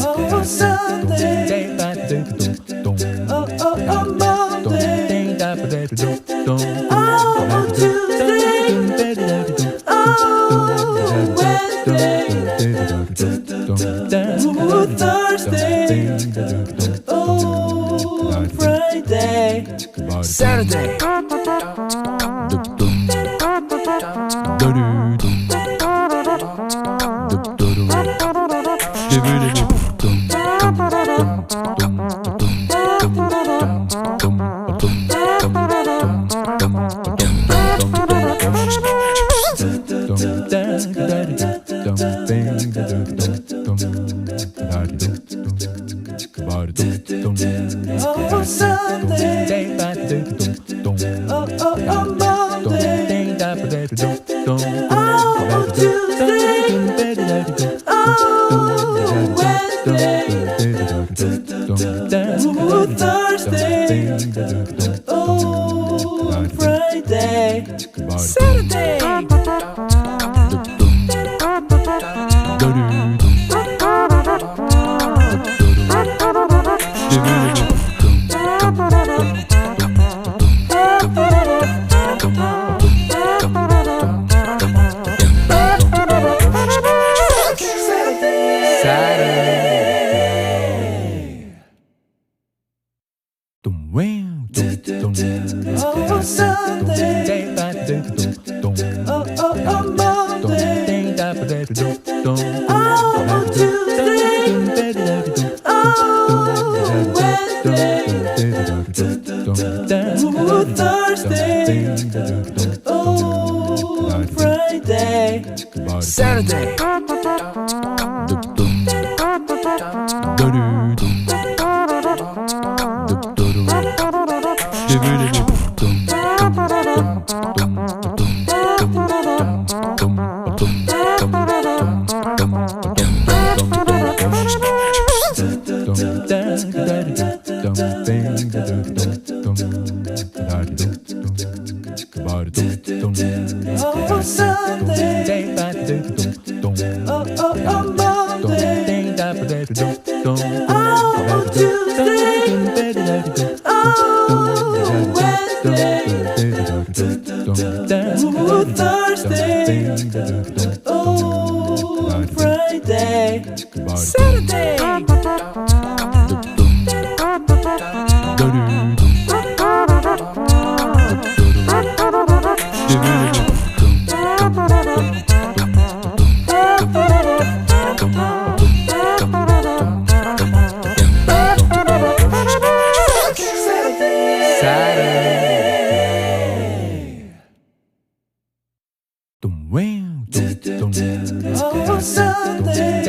Oh, Sunday. Oh, Monday. Oh, Tuesday. Oh, Wednesday. Oh, Thursday. Oh, Friday. Saturday. Oh, Sunday. Oh, Monday. Oh, Tuesday. Oh, Wednesday. Oh, Thursday. Oh, Friday. Saturday. Oh, Sunday. Oh, Monday. Oh, Tuesday. Oh, Wednesday. Oh, Thursday. Oh, Friday. Saturday. Oh, Sunday. Oh, Monday. Oh, Tuesday. Oh, Wednesday. Oh, Thursday. Oh, Friday. Saturday. Oh, Sunday.